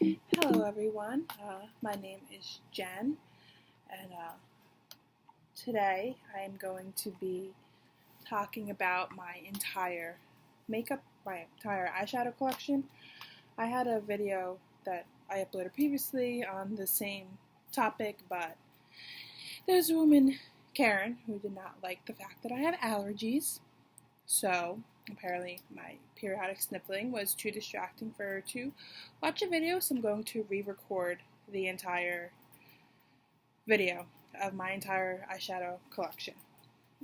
Hello everyone, my name is Jen, and today I am going to be talking about my entire eyeshadow collection. I had a video that I uploaded previously on the same topic, but there's a woman, Karen, who did not like the fact that I have allergies, so apparently my periodic sniffling was too distracting for her to watch a video, so I'm going to re-record the entire video of my entire eyeshadow collection.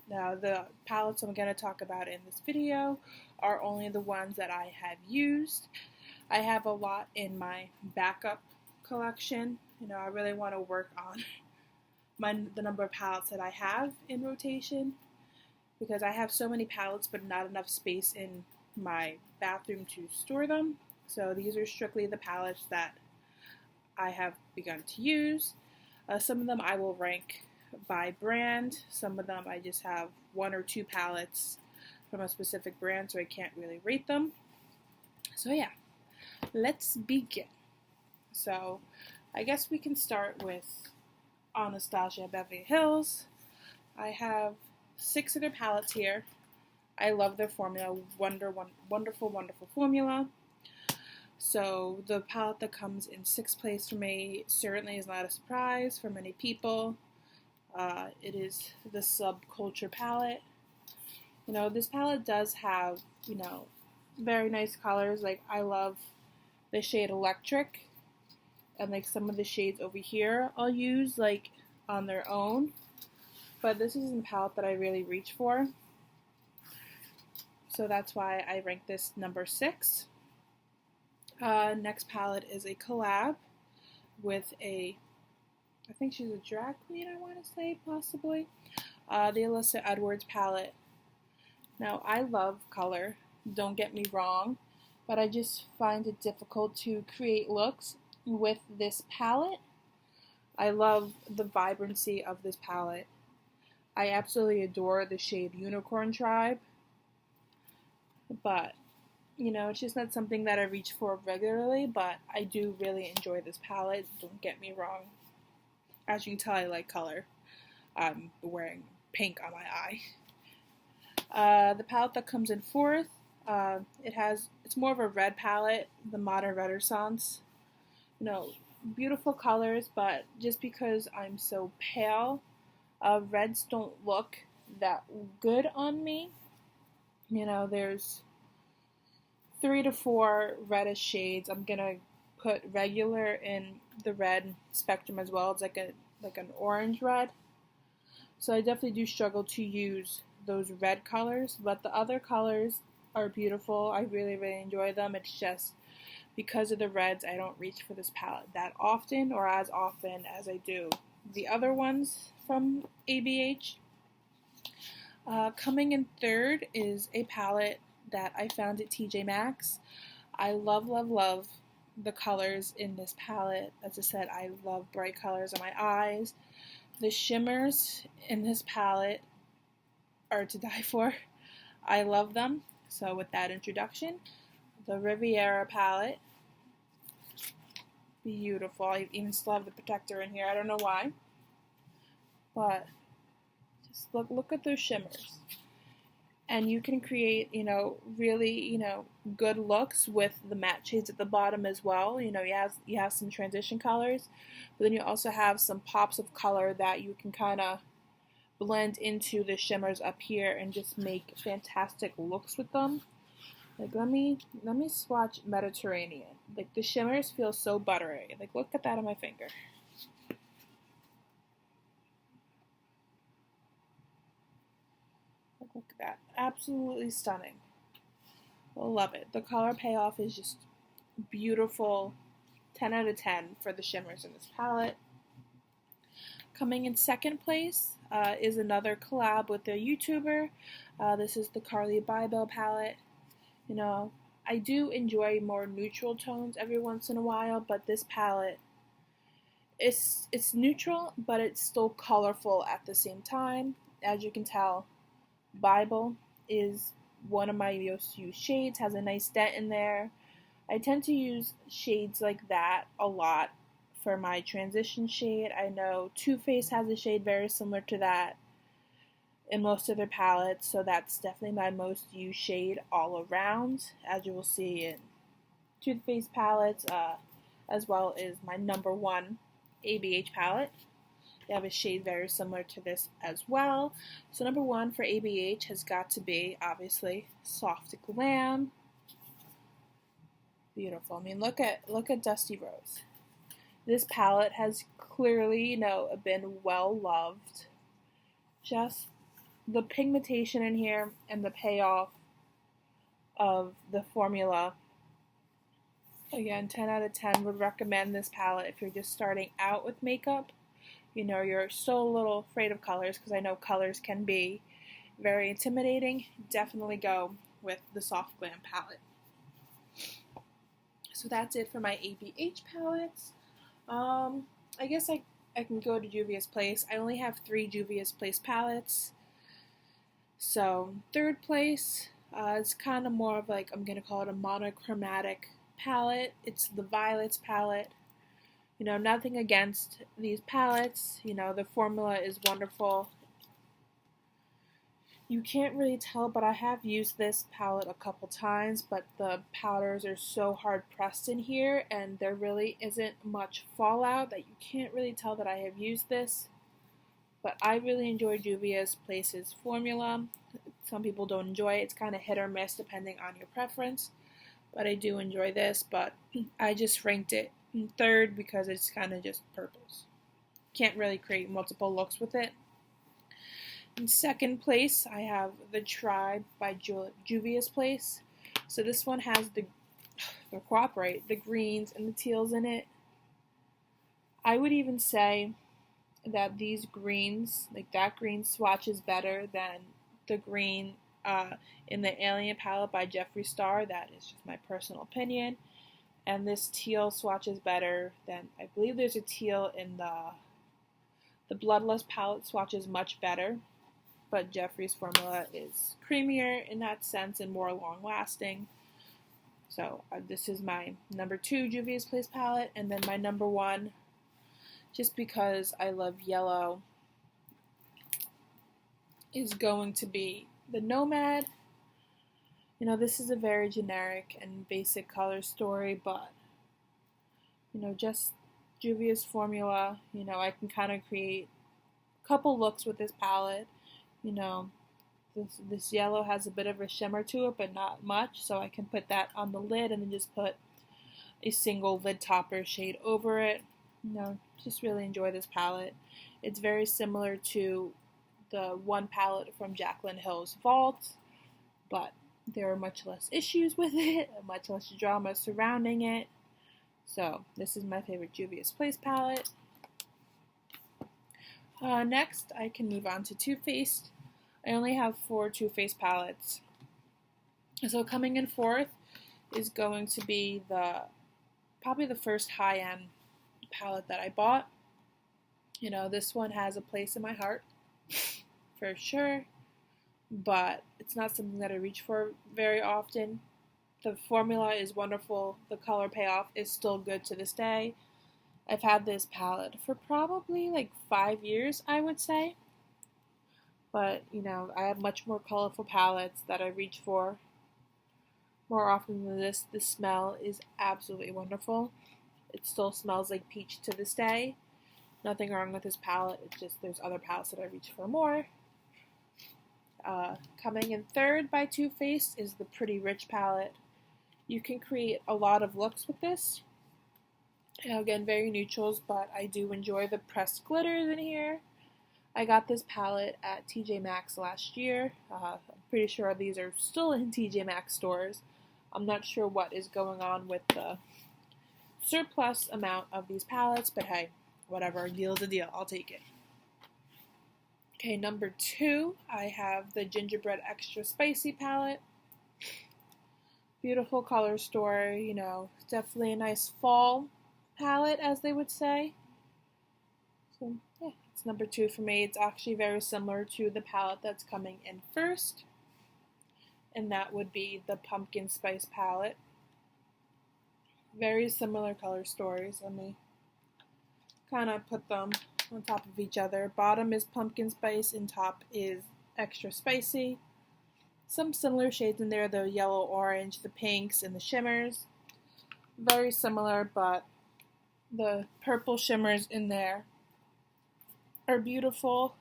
Now, the palettes I'm going to talk about in this video are only the ones that I have used. I have a lot in my backup collection. I really want to work on the number of palettes that I have in rotation, because I have so many palettes but not enough space in my bathroom to store them. So these are strictly the palettes that I have begun to use. Some of them I will rank by brand. Some of them I just have one or two palettes from a specific brand, so I can't really rate them. So yeah, let's begin. So I guess we can start with Anastasia Beverly Hills. I have 6 of their palettes here. I love their formula. Wonderful formula. So the palette that comes in 6th place for me certainly is not a surprise for many people. It is the Subculture palette. This palette does have, very nice colors. Like, I love the shade Electric, and like some of the shades over here I'll use like on their own. But this is a palette that I really reach for, so that's why I rank this number 6. Next palette is a collab with I think she's a drag queen, I want to say, possibly. The Alyssa Edwards palette. Now, I love color, don't get me wrong, but I just find it difficult to create looks with this palette. I love the vibrancy of this palette. I absolutely adore the shade Unicorn Tribe, but, it's just not something that I reach for regularly, but I do really enjoy this palette, don't get me wrong. As you can tell, I like color. I'm wearing pink on my eye. The palette that comes in 4th, it's more of a red palette, the Modern Renaissance. Beautiful colors, but just because I'm so pale, reds don't look that good on me. There's 3 to 4 reddish shades. I'm gonna put regular in the red spectrum as well. It's like an orange red. So I definitely do struggle to use those red colors, but the other colors are beautiful. I really enjoy them. It's just because of the reds, I don't reach for this palette that often, or as often as I do the other ones from ABH. Coming in 3rd is a palette that I found at TJ Maxx. I love the colors in this palette. As I said, I love bright colors on my eyes. The shimmers in this palette are to die for. I love them. So with that introduction, the Riviera palette. Beautiful. I even still have the protector in here. I don't know why. But just look at those shimmers. And you can create, really, good looks with the matte shades at the bottom as well. You have some transition colors, but then you also have some pops of color that you can kind of blend into the shimmers up here and just make fantastic looks with them. Like, let me swatch Mediterranean. Like, the shimmers feel so buttery. Like, look at that on my finger. Look at that. Absolutely stunning. Love it. The color payoff is just beautiful. 10 out of 10 for the shimmers in this palette. Coming in 2nd place is another collab with a YouTuber. This is the Carly Bybel palette. I do enjoy more neutral tones every once in a while, but this palette, it's neutral, but it's still colorful at the same time. As you can tell, Bybel is one of my most used shades, has a nice dent in there. I tend to use shades like that a lot for my transition shade. I know Too Faced has a shade very similar to that in most of their palettes, so that's definitely my most used shade all around, as you will see in Too Faced palettes, as well as my number one ABH palette. They have a shade very similar to this as well. So number one for ABH has got to be, obviously, Soft Glam. Beautiful. I mean, look at Dusty Rose. This palette has clearly, been well loved. Just the pigmentation in here and the payoff of the formula. Again, 10 out of 10 would recommend this palette if you're just starting out with makeup. You're still a little afraid of colors, because I know colors can be very intimidating. Definitely go with the Soft Glam palette. So that's it for my ABH palettes. I guess I can go to Juvia's Place. I only have 3 Juvia's Place palettes. So third place, it's kind of more of like, I'm going to call it a monochromatic palette. It's the Violets palette. Nothing against these palettes. The formula is wonderful. You can't really tell, but I have used this palette a couple times, but the powders are so hard pressed in here, and there really isn't much fallout that you can't really tell that I have used this. But I really enjoy Juvia's Place's formula. Some people don't enjoy it. It's kind of hit or miss depending on your preference. But I do enjoy this, but I just ranked it in third because it's kind of just purples. Can't really create multiple looks with it. In second place, I have the Tribe by Juvia's Place. So this one has the greens and the teals in it. I would even say that these greens, like that green swatches better than the green in the Alien palette by Jeffree Star. That is just my personal opinion. And this teal swatches better than, I believe there's a teal in the Bloodlust palette, swatches much better. But Jeffree's formula is creamier in that sense and more long lasting. So this is my number 2 Juvia's Place palette. And then my number 1, just because I love yellow, is going to be the Nomad. This is a very generic and basic color story, but just Juvia's formula, I can kind of create a couple looks with this palette. This yellow has a bit of a shimmer to it, but not much, so I can put that on the lid and then just put a single lid topper shade over it. Just really enjoy this palette. It's very similar to the one palette from Jaclyn Hill's Vault, but there are much less issues with it, much less drama surrounding it. So this is my favorite Juvia's Place palette. Next, I can move on to Too Faced. I only have 4 Too Faced palettes. So coming in fourth is going to be probably the first high-end palette that I bought. This one has a place in my heart, for sure, but it's not something that I reach for very often. The formula is wonderful. The color payoff is still good to this day. I've had this palette for probably like 5 years, I would say. But, I have much more colorful palettes that I reach for more often than this. The smell is absolutely wonderful. It still smells like peach to this day. Nothing wrong with this palette. It's just there's other palettes that I reach for more. Coming in third by Too Faced is the Pretty Rich palette. You can create a lot of looks with this. Again, very neutrals, but I do enjoy the pressed glitters in here. I got this palette at TJ Maxx last year. I'm pretty sure these are still in TJ Maxx stores. I'm not sure what is going on with the surplus amount of these palettes, but hey, whatever, a deal's a deal. I'll take it. Okay, number 2, I have the Gingerbread Extra Spicy palette. Beautiful color story, definitely a nice fall palette, as they would say. So, yeah, it's number 2 for me. It's actually very similar to the palette that's coming in first, and that would be the Pumpkin Spice palette. Very similar color stories. Let me kind of put them on top of each other. Bottom is pumpkin spice and top is extra spicy. Some similar shades in there, the yellow, orange, the pinks, and the shimmers. Very similar, but the purple shimmers in there are beautiful.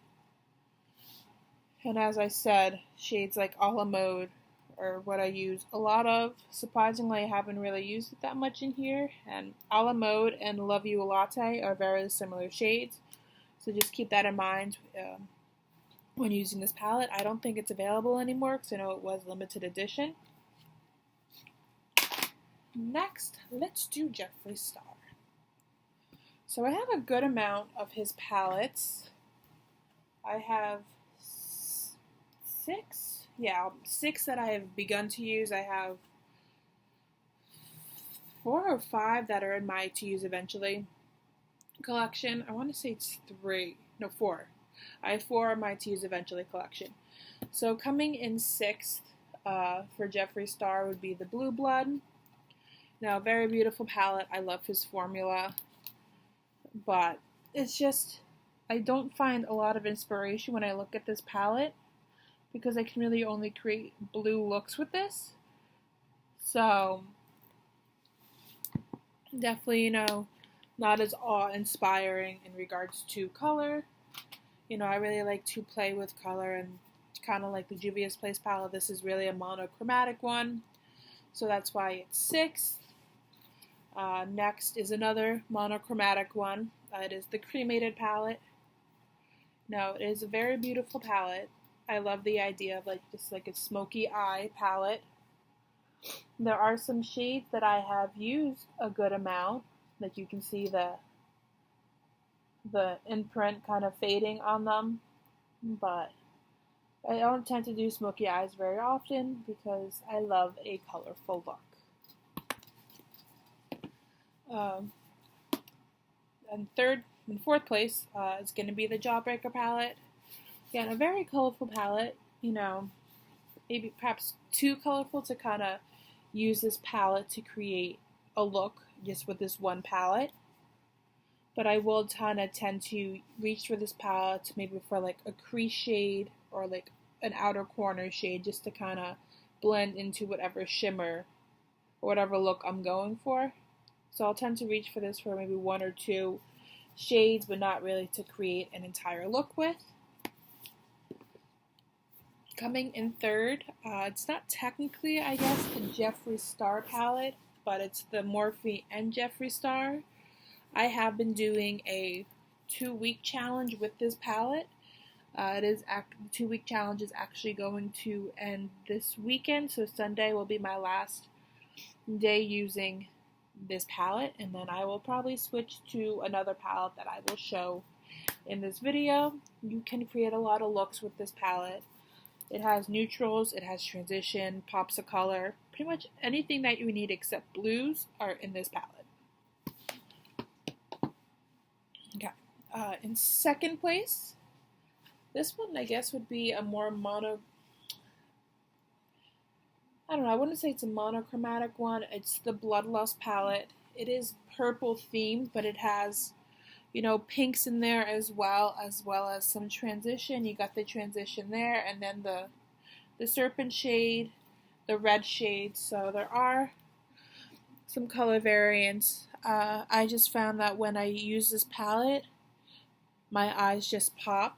And as I said, shades like a la mode are what I use a lot of. Surprisingly, I haven't really used it that much in here. And a la mode and Love You a Latte are very similar shades. So just keep that in mind when using this palette. I don't think it's available anymore because I know it was limited edition. Next, let's do Jeffree Star. So I have a good amount of his palettes. I have six that I have begun to use. I have 4 or 5 that are in my to use eventually collection. I want to say it's 4. I have 4 in my to use eventually collection. So coming in 6th for Jeffree Star would be the Blue Blood. Now, very beautiful palette. I love his formula, but it's just, I don't find a lot of inspiration when I look at this palette because I can really only create blue looks with this. So, definitely, not as awe-inspiring in regards to color. I really like to play with color, and kind of like the Juvia's Place palette, this is really a monochromatic one. So that's why it's 6th. Next is another monochromatic one. It is the Cremated palette. Now, it is a very beautiful palette. I love the idea of just like a smoky eye palette. There are some shades that I have used a good amount. Like you can see the imprint kind of fading on them. But I don't tend to do smoky eyes very often because I love a colorful look. And 4th place is going to be the Jawbreaker palette. Again, a very colorful palette, maybe perhaps too colorful to kind of use this palette to create a look just with this one palette. But I will tend to reach for this palette maybe for like a crease shade or like an outer corner shade just to kind of blend into whatever shimmer or whatever look I'm going for. So I'll tend to reach for this for maybe 1 or 2 shades, but not really to create an entire look with. Coming in 3rd, it's not technically, I guess, the Jeffree Star palette, but it's the Morphe and Jeffree Star. I have been doing a 2-week challenge with this palette. The 2-week challenge is actually going to end this weekend, so Sunday will be my last day using this palette, and then I will probably switch to another palette that I will show in this video. You can create a lot of looks with this palette. It has neutrals, it has transition, pops of color. Pretty much anything that you need except blues are in this palette. Okay, in 2nd place, this one I guess would be a more I wouldn't say it's a monochromatic one. It's the Bloodlust palette. It is purple themed, but it has, pinks in there as well as some transition. You got the transition there, and then the serpent shade, the red shade. So there are some color variants. I just found that when I use this palette, my eyes just pop.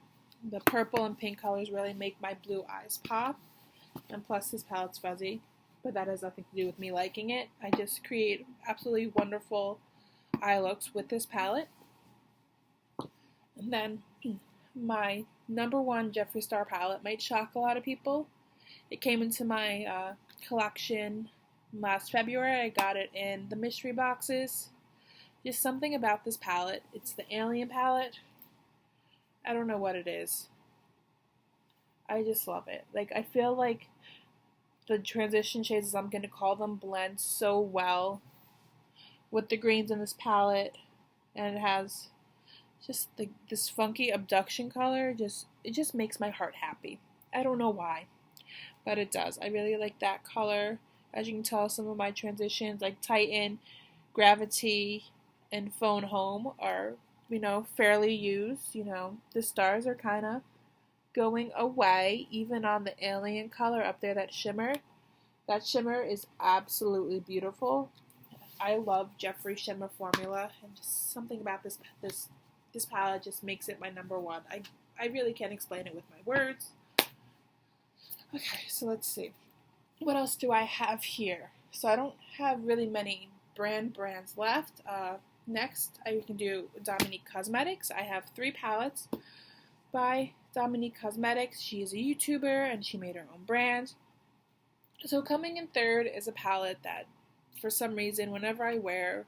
The purple and pink colors really make my blue eyes pop. And plus this palette's fuzzy, but that has nothing to do with me liking it. I just create absolutely wonderful eye looks with this palette. And then my number 1 Jeffree Star palette might shock a lot of people. It came into my collection last February. I got it in the mystery boxes. Just something about this palette. It's the Alien palette. I don't know what it is. I just love it. I feel like the transition shades, as I'm going to call them, blend so well with the greens in this palette. And it has just this funky abduction color. It just makes my heart happy. I don't know why, but it does. I really like that color. As you can tell, some of my transitions like Titan, Gravity and Phone Home are, fairly used. The stars are kind of going away, even on the alien color up there, that shimmer. That shimmer is absolutely beautiful. I love Jeffree Shimmer Formula, and just something about this palette just makes it my number one. I really can't explain it with my words. Okay, so let's see. What else do I have here? So I don't have really many brands left. Next, I can do Dominique Cosmetics. I have 3 palettes by Dominique Cosmetics. She is a YouTuber and she made her own brand. So coming in third is a palette that, for some reason, whenever I wear,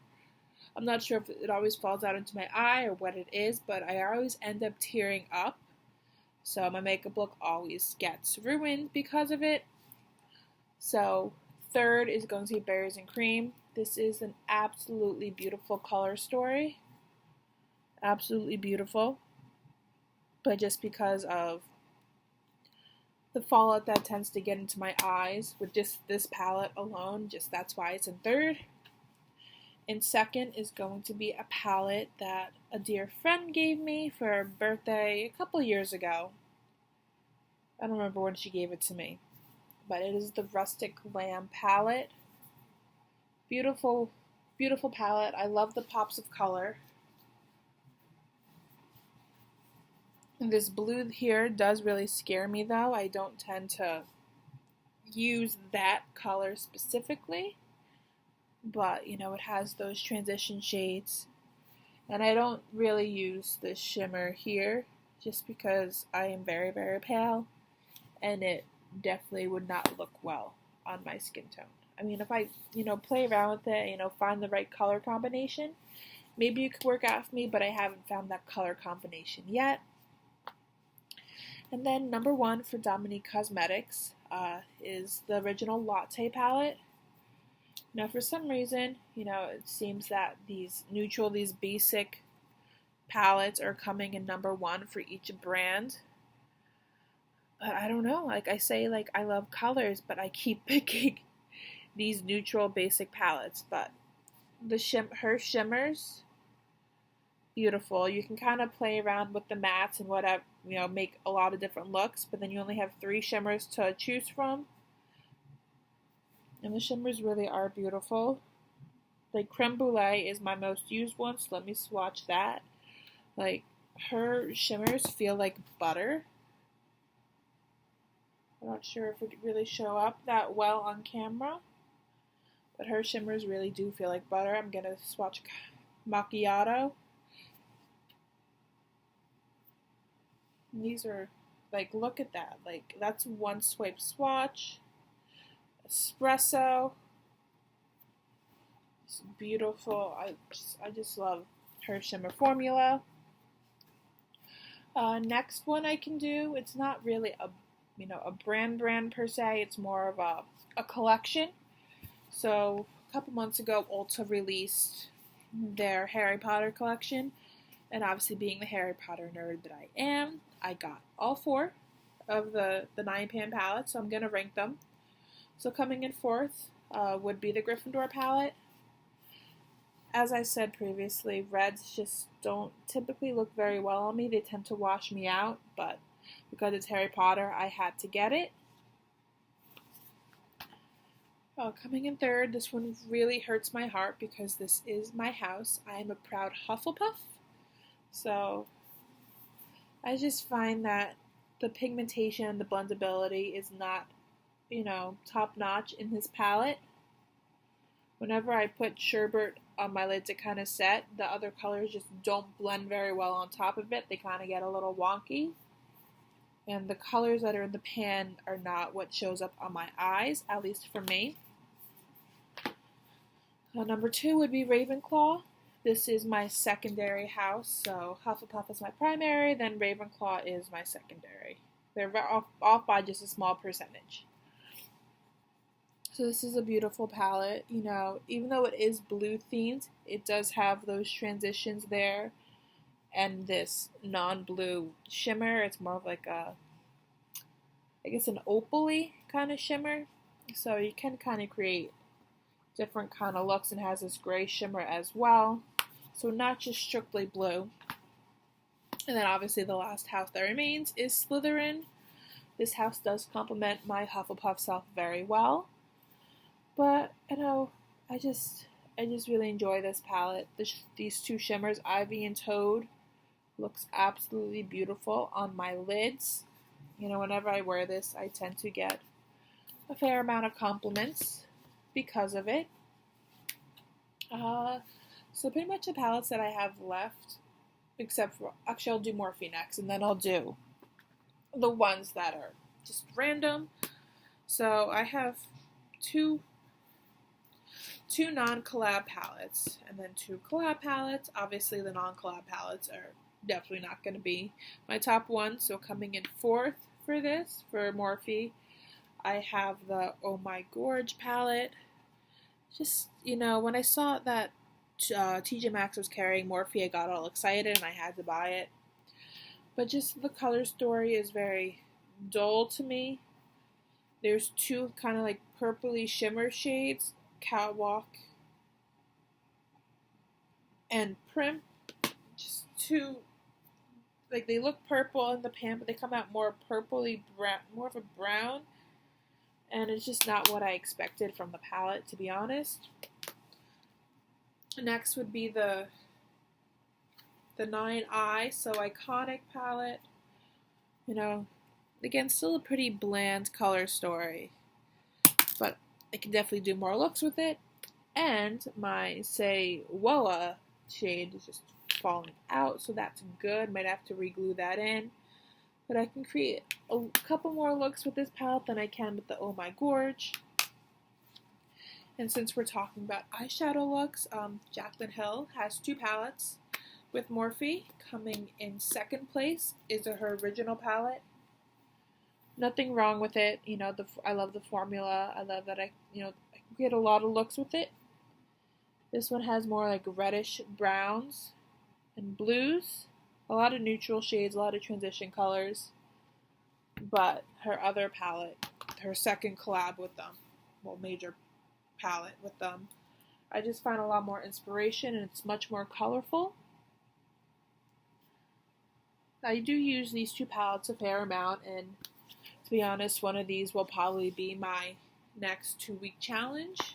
I'm not sure if it always falls out into my eye or what it is, but I always end up tearing up. So my makeup look always gets ruined because of it. So third is going to be Berries and Cream. This is an absolutely beautiful color story. Absolutely beautiful. But just because of the fallout that tends to get into my eyes with just this palette alone, that's why it's in third. And second is going to be a palette that a dear friend gave me for her birthday a couple years ago. I don't remember when she gave it to me, but it is the Rustic Lamb palette. Beautiful, beautiful palette. I love the pops of color. This blue here does really scare me though. I don't tend to use that color specifically, but it has those transition shades. And I don't really use the shimmer here just because I am very, very pale and it definitely would not look well on my skin tone. I mean, if I, play around with it, find the right color combination, maybe it could work out for me, but I haven't found that color combination yet. And then number 1 for Dominique Cosmetics is the original Latte palette. Now, for some reason, it seems that these basic palettes are coming in number 1 for each brand. But I don't know. Like I say, I love colors, but I keep picking these neutral basic palettes. But her shimmers, beautiful. You can kind of play around with the mattes and whatever, make a lot of different looks, but then you only have 3 shimmers to choose from. And the shimmers really are beautiful. Like Creme Brulee is my most used one, so let me swatch that. Her shimmers feel like butter. I'm not sure if it would really show up that well on camera, but her shimmers really do feel like butter. I'm going to swatch Macchiato. And these are, look at that. That's one swipe swatch. Espresso. It's beautiful. I just love her shimmer formula. Next one I can do, it's not really a brand per se. It's more of a collection. So a couple months ago, Ulta released their Harry Potter collection, and obviously being the Harry Potter nerd that I am, I got all 4 of the 9-pan palettes, so I'm going to rank them. So coming in fourth would be the Gryffindor palette. As I said previously, reds just don't typically look very well on me. They tend to wash me out, but because it's Harry Potter, I had to get it. Coming in third, this one really hurts my heart because this is my house. I am a proud Hufflepuff. So I just find that the pigmentation and the blendability is not, top notch in this palette. Whenever I put sherbet on my lids, it kind of set. The other colors just don't blend very well on top of it. They kind of get a little wonky. And the colors that are in the pan are not what shows up on my eyes, at least for me. Number 2 would be Ravenclaw. This is my secondary house, so Hufflepuff is my primary, then Ravenclaw is my secondary. They're off by just a small percentage. So this is a beautiful palette. Even though it is blue themed, it does have those transitions there. And this non-blue shimmer, it's more of like an opal-y kind of shimmer. So you can kind of create, different kind of looks and has this gray shimmer as well. So not just strictly blue. And then obviously the last house that remains is Slytherin. This house does complement my Hufflepuff self very well. But, you know, I just really enjoy this palette. These two shimmers, Ivy and Toad, looks absolutely beautiful on my lids. You know, whenever I wear this, I tend to get a fair amount of compliments because of it. So pretty much the palettes that I have left, except for, actually I'll do Morphe next, and then I'll do the ones that are just random. So I have two non-collab palettes, and then two collab palettes. Obviously the non-collab palettes are definitely not going to be my top one, so coming in fourth for this, for Morphe, I have the Oh My Gorge palette. Just, you know, when I saw that TJ Maxx was carrying Morphe, I got all excited and I had to buy it. But just the color story is very dull to me. There's two kind of like purpley shimmer shades, Catwalk and Prim. Just two, like they look purple in the pan, but they come out more purpley brown, more of a brown. And it's just not what I expected from the palette, to be honest. Next would be the 9i So Iconic palette. You know, again, still a pretty bland color story, but I can definitely do more looks with it. And my, say, Woa shade is just falling out, so that's good. Might have to re-glue that in. But I can create a couple more looks with this palette than I can with the Oh My Gorge. And since we're talking about eyeshadow looks, Jaclyn Hill has two palettes with Morphe. Coming in second place is her original palette. Nothing wrong with it. You know, I love the formula. I love that I can get a lot of looks with it. This one has more like reddish browns and blues. A lot of neutral shades, a lot of transition colors. But her other palette, her second collab with them, well, major palette with them, I just find a lot more inspiration and it's much more colorful. I do use these two palettes a fair amount, and to be honest, one of these will probably be my next 2-week challenge.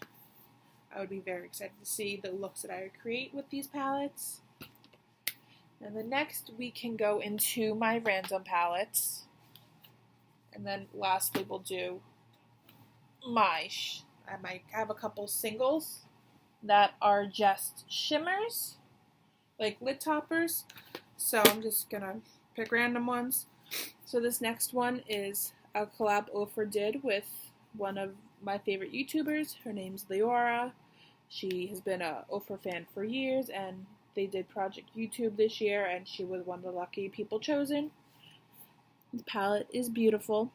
I would be very excited to see the looks that I would create with these palettes. And then next we can go into my random palettes. And then lastly we'll do I might have a couple singles that are just shimmers, like lid toppers. So I'm just gonna pick random ones. So this next one is a collab Oprah did with one of my favorite YouTubers. Her name's Leora. She has been a Oprah fan for years, and they did Project YouTube this year, and she was one of the lucky people chosen. The palette is beautiful.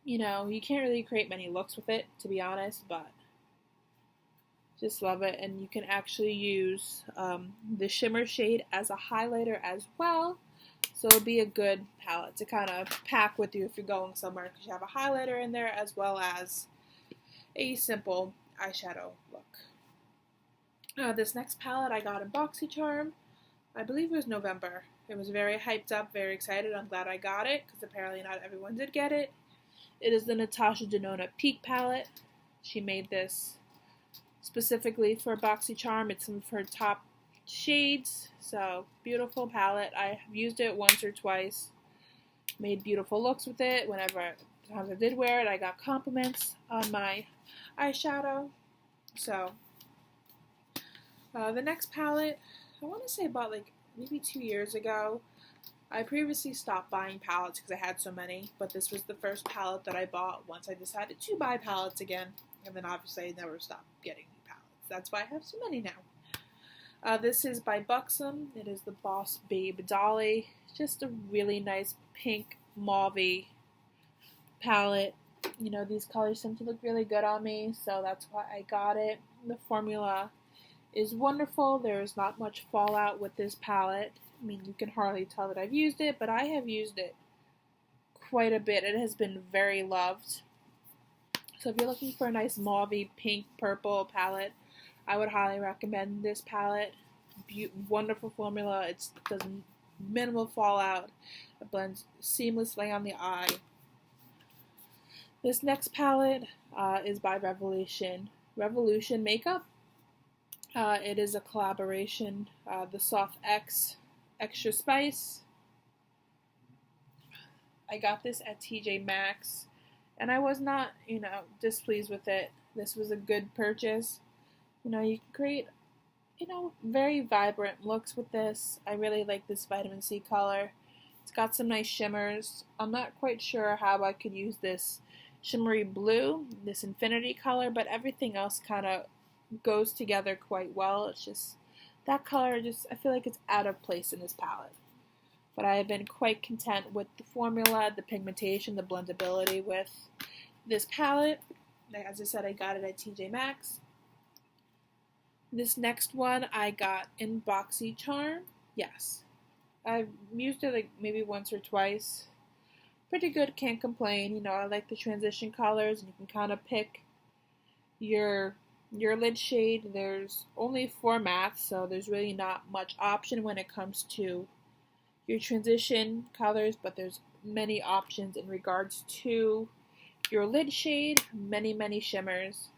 You know, you can't really create many looks with it, to be honest, but just love it. And you can actually use the shimmer shade as a highlighter as well. So it'll be a good palette to kind of pack with you if you're going somewhere, because you have a highlighter in there as well as a simple eyeshadow look. This next palette I got in BoxyCharm. I believe it was November. It was very hyped up, very excited. I'm glad I got it, because apparently not everyone did get it. It is the Natasha Denona Peak palette. She made this specifically for BoxyCharm. It's some of her top shades, so beautiful palette. I have used it once or twice, made beautiful looks with it. Whenever times I did wear it, I got compliments on my eyeshadow. So the next palette, I want to say about like maybe 2 years ago. I previously stopped buying palettes because I had so many, but this was the first palette that I bought once I decided to buy palettes again, and then obviously I never stopped getting new palettes. That's why I have so many now. This is by Buxom. It is the Boss Babe Dolly. Just a really nice pink mauve palette. You know, these colors seem to look really good on me, so that's why I got it. The formula is wonderful. There is not much fallout with this palette. I mean, you can hardly tell that I've used it, but I have used it quite a bit. It has been very loved. So if you're looking for a nice mauvey, pink, purple palette, I would highly recommend this palette. Wonderful formula. It does minimal fallout. It blends seamlessly on the eye. This next palette is by Revolution Makeup. It is a collaboration. The Soft X Extra Spice. I got this at TJ Maxx, and I was not, displeased with it. This was a good purchase. You can create, very vibrant looks with this. I really like this vitamin C color. It's got some nice shimmers. I'm not quite sure how I could use this shimmery blue, this infinity color, but everything else kind of goes together quite well. It's just, that color, I feel like it's out of place in this palette. But I have been quite content with the formula, the pigmentation, the blendability with this palette. As I said, I got it at TJ Maxx. This next one I got in BoxyCharm. Yes. I've used it like maybe once or twice. Pretty good, can't complain. I like the transition colors, and you can kind of pick your lid shade. There's only 4 mattes, so there's really not much option when it comes to your transition colors, but there's many options in regards to your lid shade. Many shimmers.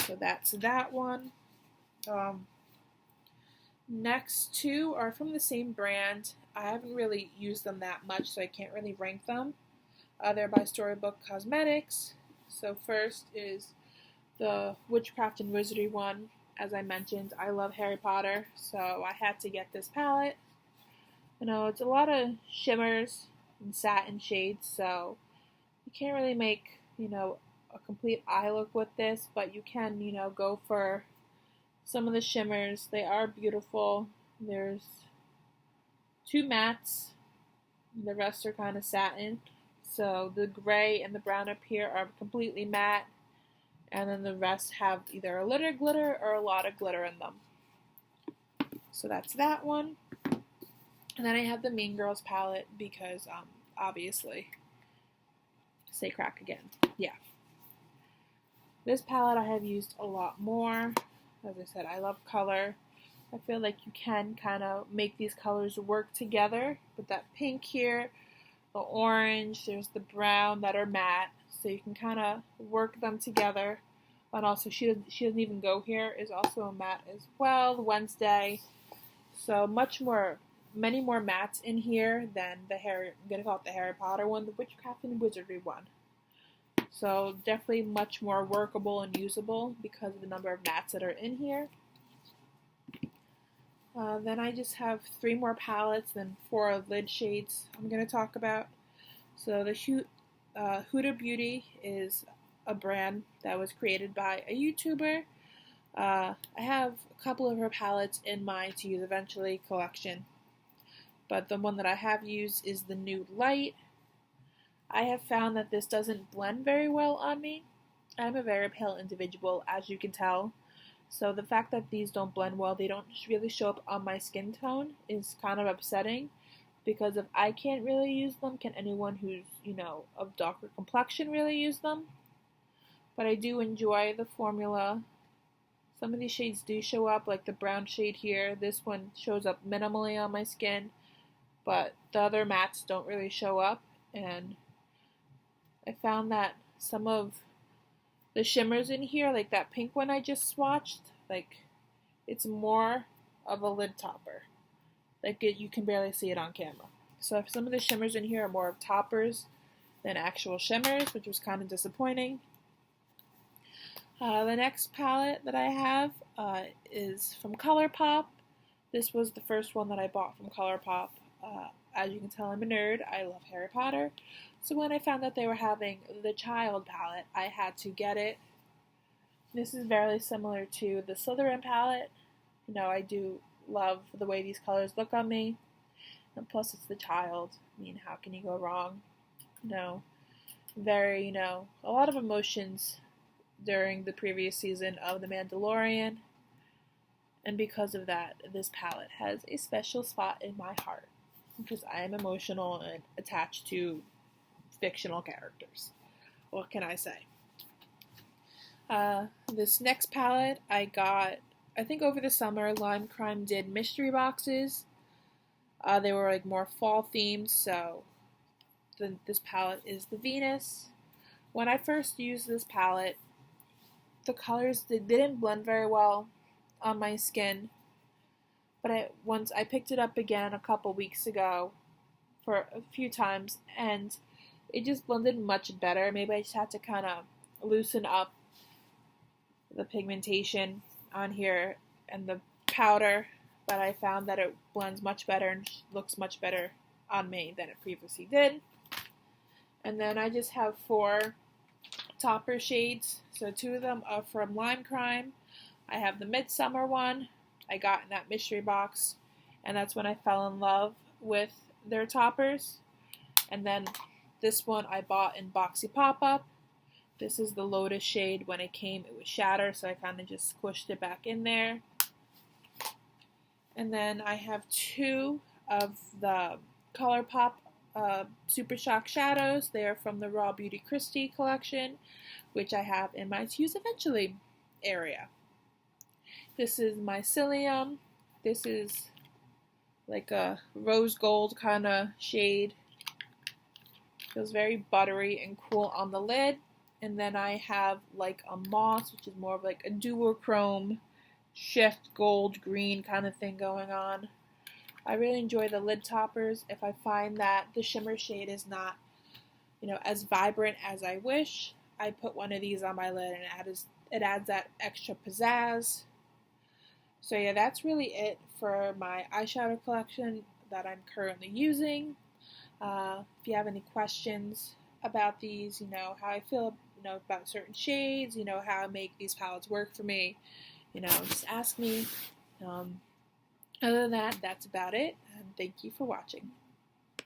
So that's that one. Next 2 are from the same brand. I haven't really used them that much, so I can't really rank them. They're by Storybook Cosmetics. So first is the Witchcraft and Wizardry one. As I mentioned, I love Harry Potter, so I had to get this palette. It's a lot of shimmers and satin shades, so you can't really make, a complete eye look with this, but you can, go for some of the shimmers. They are beautiful. There's 2 mattes. The rest are kind of satin. So the gray and the brown up here are completely matte, and then the rest have either a little glitter or a lot of glitter in them. So that's that one. And then I have the Mean Girls palette because, obviously, say crack again. Yeah. This palette I have used a lot more. As I said, I love color. I feel like you can kind of make these colors work together. With that pink here, the orange, there's the brown that are matte. So you can kind of work them together. And also, she doesn't even go here, is also a matte as well. The Wednesday. So many more mattes in here than I'm going to call it the Harry Potter one, the Witchcraft and Wizardry one. So definitely much more workable and usable because of the number of mattes that are in here. Then I just have 3 more palettes and 4 lid shades I'm going to talk about. So the Huda Beauty is a brand that was created by a YouTuber. I have a couple of her palettes in my to use eventually collection. But the one that I have used is the Nude Light. I have found that this doesn't blend very well on me. I'm a very pale individual, as you can tell. So the fact that these don't blend well, they don't really show up on my skin tone, is kind of upsetting. Because if I can't really use them, can anyone who's, of darker complexion really use them? But I do enjoy the formula. Some of these shades do show up, like the brown shade here. This one shows up minimally on my skin. But the other mattes don't really show up, and I found that some of the shimmers in here, like that pink one I just swatched, it's more of a lid topper. You can barely see it on camera. So some of the shimmers in here are more of toppers than actual shimmers, which was kind of disappointing. The next palette that I have is from ColourPop. This was the first one that I bought from ColourPop. As you can tell, I'm a nerd. I love Harry Potter. So when I found that they were having the Child palette, I had to get it. This is very similar to the Slytherin palette. I do love the way these colors look on me. And plus, it's the Child. How can you go wrong? Very, a lot of emotions during the previous season of The Mandalorian. And because of that, this palette has a special spot in my heart. Because I am emotional and attached to fictional characters. what can I say? This next palette I got, I think over the summer. Lime Crime did mystery boxes. They were like more fall themed, so this palette is the Venus. When I first used this palette, the colors didn't blend very well on my skin, but once I picked it up again a couple weeks ago for a few times, and it just blended much better. Maybe I just had to kind of loosen up the pigmentation on here and the powder, but I found that it blends much better and looks much better on me than it previously did. And then I just have 4 topper shades. So 2 of them are from Lime Crime. I have the Midsummer one I got in that mystery box, and that's when I fell in love with their toppers. And then this one I bought in Boxy Pop-Up. This is the Lotus shade. When it came, it was shattered, so I kind of just squished it back in there. And then I have 2 of the ColourPop Super Shock Shadows. They are from the Raw Beauty Christie collection, which I have in my To Use Eventually area. This is Mycelium. This is like a rose gold kind of shade. Feels very buttery and cool on the lid. And then I have like a moss, which is more of like a duochrome shift gold green kind of thing going on. I really enjoy the lid toppers. If I find that the shimmer shade is not, as vibrant as I wish, I put one of these on my lid and it adds that extra pizzazz. So yeah, that's really it for my eyeshadow collection that I'm currently using. If you have any questions about these, how I feel, about certain shades, how I make these palettes work for me, just ask me. Other than that, that's about it, and thank you for watching.